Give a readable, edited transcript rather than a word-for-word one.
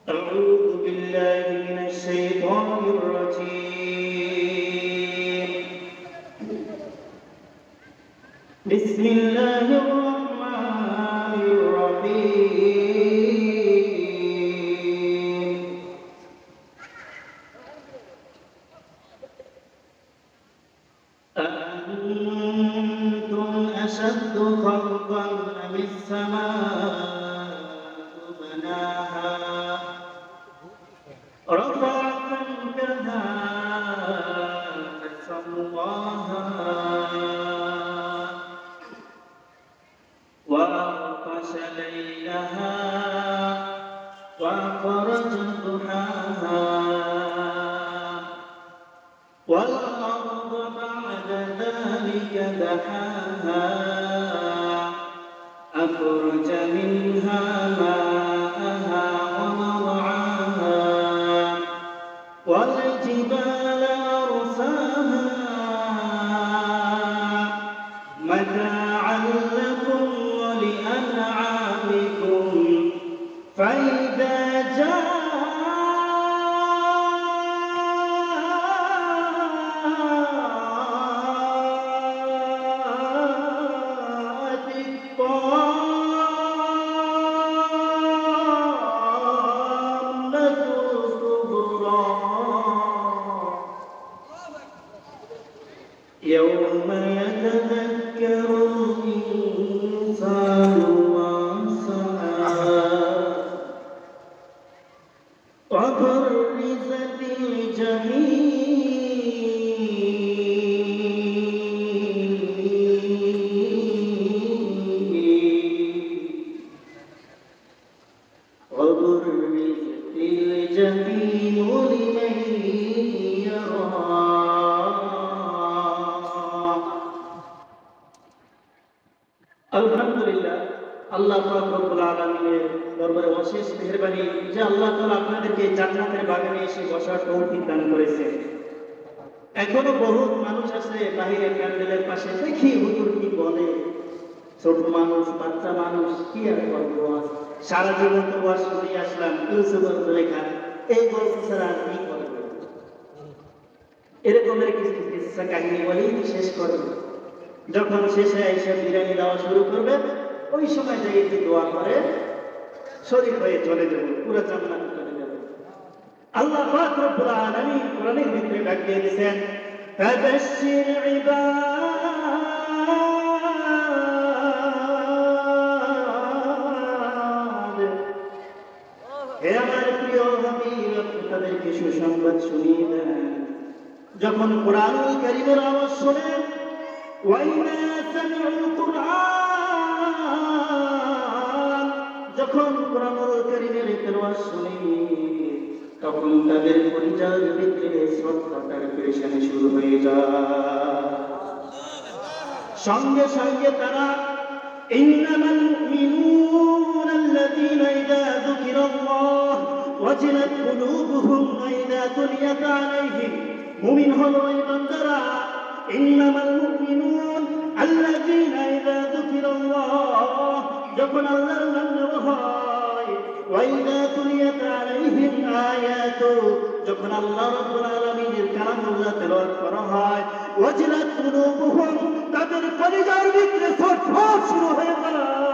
أعوذ بالله من الشيطان الرجيم. بسم الله الرحمن الرحيم. أأنتم أشد خلقا أم السماء بناها رفع سمكها فسواها وأغطش ليلها وأخرج ضحاها والأرض بعد ذلك دحاها أخرج منها ماءها ومرعاها والجبال أرساها متاعا لكم ولأنعامكم فإذا جاءت الطامة الكبرى يوم يتذكر الإنسان ما سعى وبرزت الجحيم لمن يرى আলহামদুলিল্লাহ আল্লাহ পাক রব্বুল আলামিনের দরবারে অশেষ মেহেরবানি যে আল্লাহ তাআলা আপনাদেরকে জান্নাতের বাগানে এসে বসার তৌফিক দান করেছে। এখনো বহুত মানুষ আছে বাহিরে প্যান্ডেলের পাশে, দেখি হুজুর কি বলে, ছোট মানুষ বাচ্চা মানুষ কি আর করবো, সারা জীবন তো ওয়াজ শুনে আসলাম ইউসুফের লেখা এই গল্প ছাড়া আর কি করবে, এরকমের কিছু কিসসা কাহিনী বলেই শেষ করবে। যখন শেষে এসে বিরিয়ানি দেওয়া শুরু করবে ওই সময় যে একটু দোয়া করে শরীর হয়ে চলে যাবে, পুরো জান্নাতে চলে যাবে। আল্লাহ পাক রব্বুল আলামিন কোরআনের ভিতরে ডাক দিয়ে দিয়েছেন, ফাবাশশির ইবাদ, হে আমার প্রিয় হাবিব আপনি তাদেরকে সুসংবাদ শুনিয়ে দেন। যখন কোরআনুল কারীমের আওয়াজ শোনেন, وَإِذَا سَمِعُوا الْقُرْآنَ, যখন কোরআনুল কারীমের তেলাওয়াত শুনি তখন তাদের পরিচয়ের ভিতরে শ্রদ্ধার পেরেশানি শুরু হয়ে যায়। সঙ্গে সঙ্গে তারা ইন্নামাল মুমিনুনা আল্লাযীনা ইযা যুকিরাল্লাহ ওয়াজিলাত কুলুবুহুম ওয়া ইযা তুলিয়াত আলাইহিম, মুমিন হলো এই বান্দারা ইন্নামাল মুমিনুন আল্লাযীনা ইযা যুকিরাল্লাহ, যখন আল্লাহর নাম নেওয়া হয়, ওয়া ইযা তুলিয়াত আলাইহিম আয়াতু, যখন আল্লাহ রাব্বুল আলামিনের কালামুল্লাহ তেলাওয়াত করা হয়, ওয়াজিলাত কুলুবুহুম, তাদের কলিজার ভিতরে ছটফট শুরু হয়ে যায়।